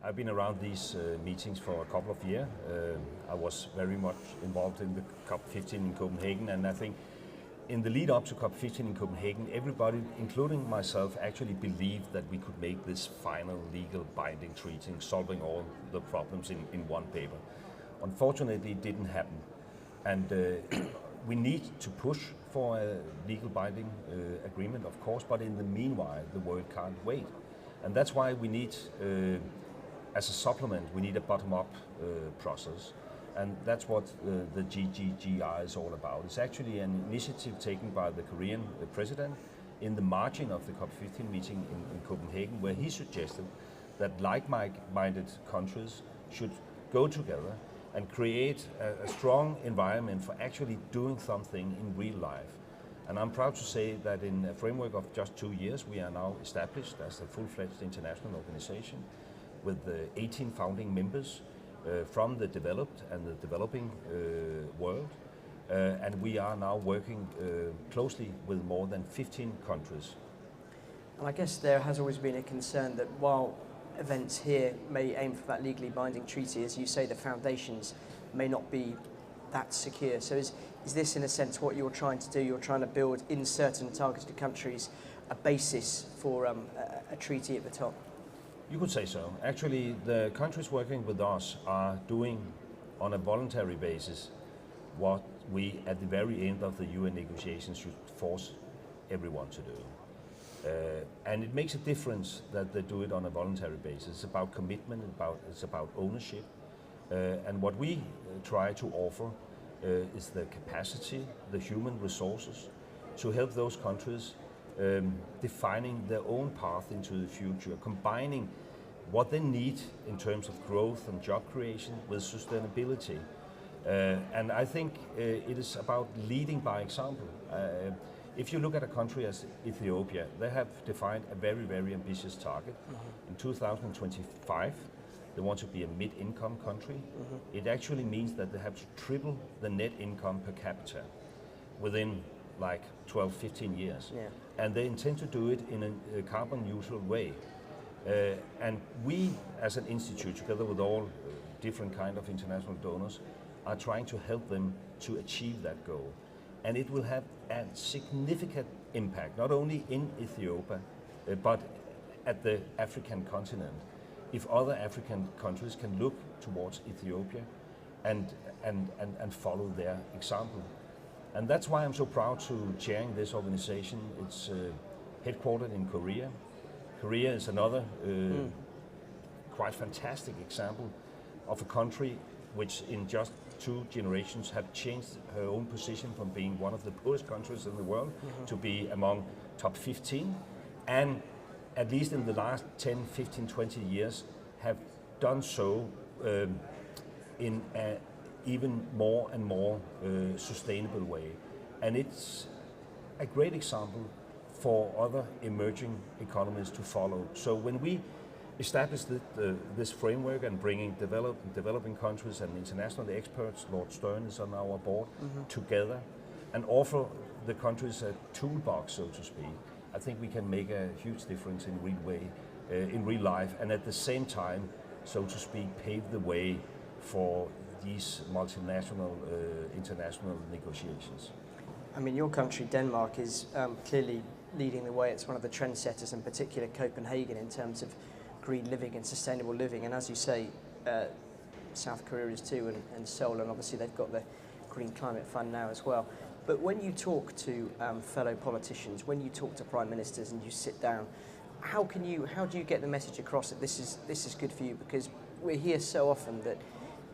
I've been around these meetings for a couple of years. I was very much involved in the COP18 in Copenhagen, and I think in the lead up to COP18 in Copenhagen, everybody, including myself, actually believed that we could make this final legal binding treaty, solving all the problems in one paper. Unfortunately, it didn't happen. And we need to push for a legal binding agreement, of course, but in the meanwhile, the world can't wait. And that's why we need, as a supplement, we need a bottom-up process. And that's what the GGGI is all about. It's actually an initiative taken by the Korean president in the margin of the COP15 meeting in Copenhagen, where he suggested that like-minded countries should go together and create a strong environment for actually doing something in real life. And I'm proud to say that in a framework of just 2 years, we are now established as a full-fledged international organization with 18 founding members from the developed and the developing world. And we are now working closely with more than 15 countries. And I guess there has always been a concern that while events here may aim for that legally binding treaty, as you say, the foundations may not be that secure. So is this in a sense what you're trying to do? You're trying to build in certain targeted countries a basis for a treaty at the top? You could say so. Actually, the countries working with us are doing on a voluntary basis what we at the very end of the UN negotiations should force everyone to do. And it makes a difference that they do it on a voluntary basis. It's about commitment, it's about ownership. And what we try to offer is the capacity, the human resources to help those countries defining their own path into the future, combining what they need in terms of growth and job creation with sustainability. And I think it is about leading by example. If you look at a country as Ethiopia, they have defined a very, very ambitious target. In 2025, they want to be a mid-income country. It actually means that they have to triple the net income per capita within like 12, 15 years. Yeah. And they intend to do it in a carbon neutral way. And we, as an institute, together with all different kind of international donors, are trying to help them to achieve that goal. And it will have a significant impact, not only in Ethiopia, but at the African continent. If other African countries can look towards Ethiopia and follow their example. And that's why I'm so proud to chairing this organization. It's headquartered in Korea. Korea is another quite fantastic example of a country which in just 2 generations have changed her own position from being one of the poorest countries in the world to be among top 15, and at least in the last 10, 15, 20 years have done so in an even more and more sustainable way. And it's a great example for other emerging economies to follow. So when we established this framework and bringing developing countries and international experts, Lord Stern is on our board, together and offer the countries a toolbox, so to speak, I think we can make a huge difference in real life, and at the same time, so to speak, pave the way for these multinational, international negotiations. I mean, your country, Denmark, is clearly leading the way. It's one of the trendsetters, in particular Copenhagen, in terms of green living and sustainable living. And as you say, South Korea is too, and Seoul, and obviously they've got the Green Climate Fund now as well. But when you talk to fellow politicians, when you talk to prime ministers and you sit down, how do you get the message across that this is good for you? Because we hear so often that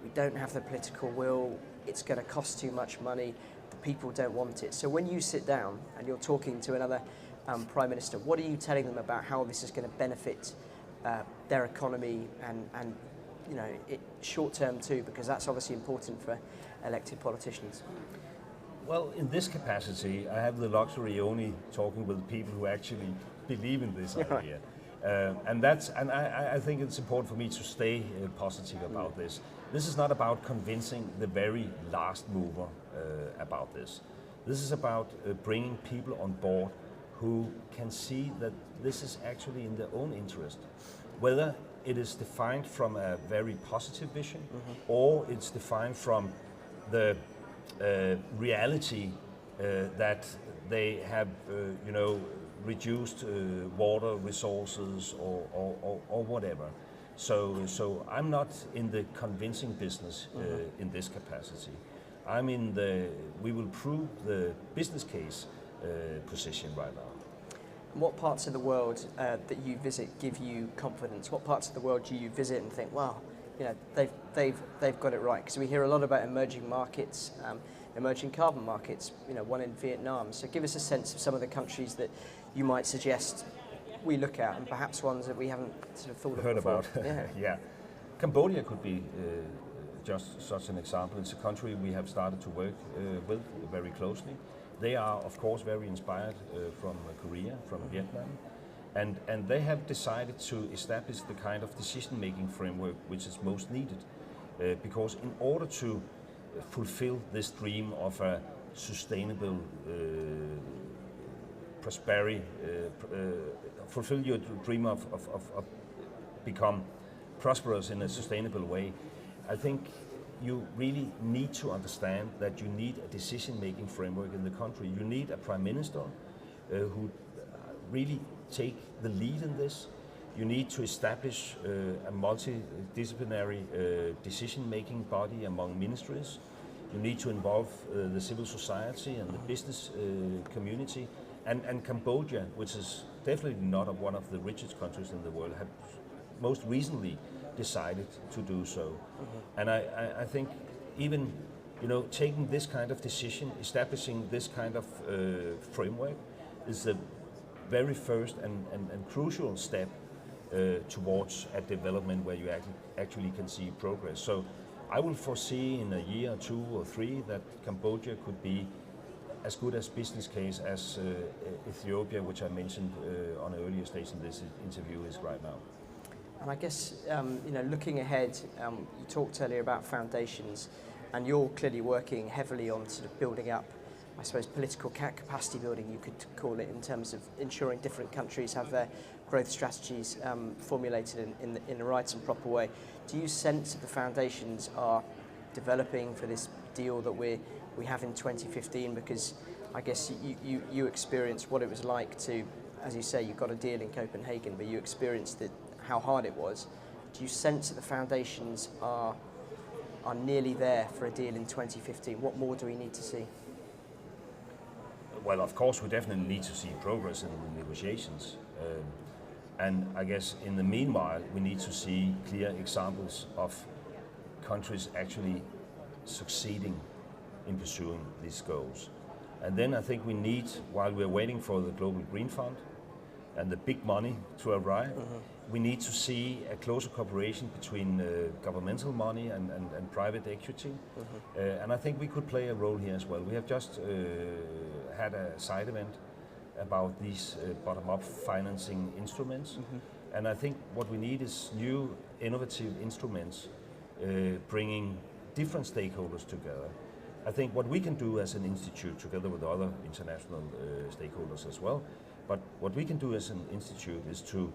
we don't have the political will, it's going to cost too much money, the people don't want it. So when you sit down and you're talking to another prime minister, what are you telling them about how this is going to benefit their economy and you know, short term too, because that's obviously important for elected politicians? Well, in this capacity, I have the luxury only talking with people who actually believe in this idea. And I think it's important for me to stay positive about this. This is not about convincing the very last mover about this. This is about bringing people on board who can see that this is actually in their own interest. Whether it is defined from a very positive vision, or it's defined from the reality that they have, reduced water resources or whatever. So I'm not in the convincing business in this capacity. I'm in the we will prove the business case position right now. What parts of the world that you visit give you confidence? What parts of the world do you visit and think, wow, they've got it right? Because we hear a lot about emerging markets, emerging carbon markets. One in Vietnam. So give us a sense of some of the countries that you might suggest we look at, and perhaps ones that we haven't sort of thought of heard before. about. Yeah, Cambodia could be just such an example. It's a country we have started to work with very closely. They are, of course, very inspired from Korea, from Vietnam, and they have decided to establish the kind of decision-making framework which is most needed, because in order to fulfill this dream of a sustainable prosperity, fulfill your dream of become prosperous in a sustainable way, I think you really need to understand that you need a decision-making framework in the country. You need a prime minister who really take the lead in this. You need to establish a multidisciplinary decision-making body among ministries. You need to involve the civil society and the business community. And Cambodia, which is definitely not one of the richest countries in the world, have most recently decided to do so. And I think even taking this kind of decision, establishing this kind of framework is the very first and crucial step towards a development where you actually can see progress. So I will foresee in a year or 2 or 3 that Cambodia could be as good as business case as Ethiopia, which I mentioned on an earlier stage in this interview, is right now. And I guess, looking ahead, you talked earlier about foundations, and you're clearly working heavily on sort of building up, I suppose, political capacity building, you could call it, in terms of ensuring different countries have their growth strategies formulated in the right and proper way. Do you sense that the foundations are developing for this deal that we have in 2015? Because I guess you experienced what it was like to, as you say, you got a deal in Copenhagen, but you experienced how hard it was. Do you sense that the foundations are nearly there for a deal in 2015? What more do we need to see? Well, of course, we definitely need to see progress in the negotiations. And I guess in the meanwhile, we need to see clear examples of countries actually succeeding in pursuing these goals. And then I think we need, while we're waiting for the Global Green Fund and the big money to arrive, we need to see a closer cooperation between governmental money and private equity. And I think we could play a role here as well. We have just had a side event about these bottom-up financing instruments. And I think what we need is new innovative instruments bringing different stakeholders together. I think what we can do as an institute, together with other international stakeholders as well, but what we can do as an institute is to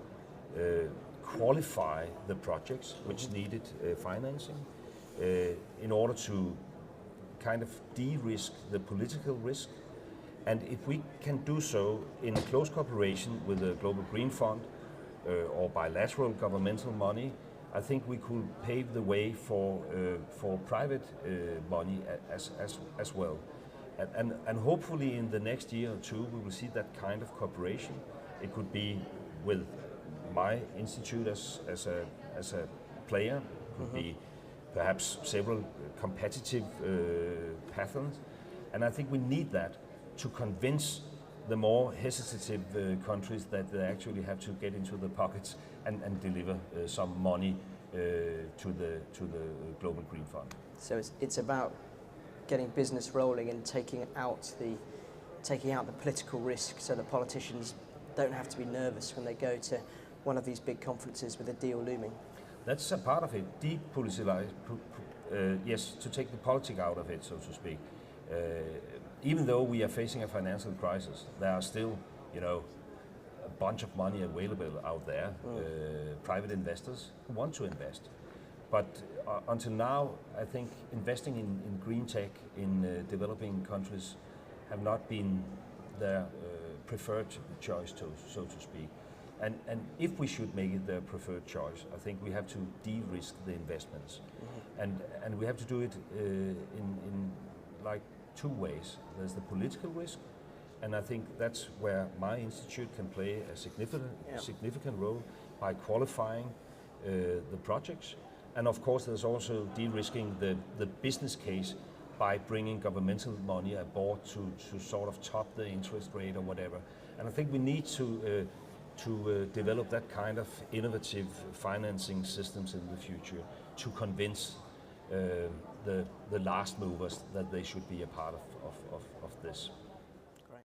qualify the projects which needed financing in order to kind of de-risk the political risk. And if we can do so in close cooperation with the Global Green Fund or bilateral governmental money, I think we could pave the way for private money as well. And hopefully in the next year or 2 we will see that kind of cooperation. It could be with my institute as a player, it could be perhaps several competitive patterns. And I think we need that to convince the more hesitative countries that they actually have to get into the pockets and deliver some money to the Global Green Fund. So it's about getting business rolling and taking out the political risk, so the politicians don't have to be nervous when they go to one of these big conferences with a deal looming. That's a part of it. Depoliticize, yes, to take the politics out of it, so to speak. Even though we are facing a financial crisis, there are still, bunch of money available out there, private investors who want to invest. But until now, I think investing in green tech in developing countries have not been their preferred choice, so to speak. And if we should make it their preferred choice, I think we have to de-risk the investments. And we have to do it in like two ways. There's the political risk, and I think that's where my institute can play a significant role by qualifying the projects. And of course, there's also de-risking the business case by bringing governmental money aboard to sort of top the interest rate or whatever. And I think we need to develop that kind of innovative financing systems in the future to convince the last movers that they should be a part of this.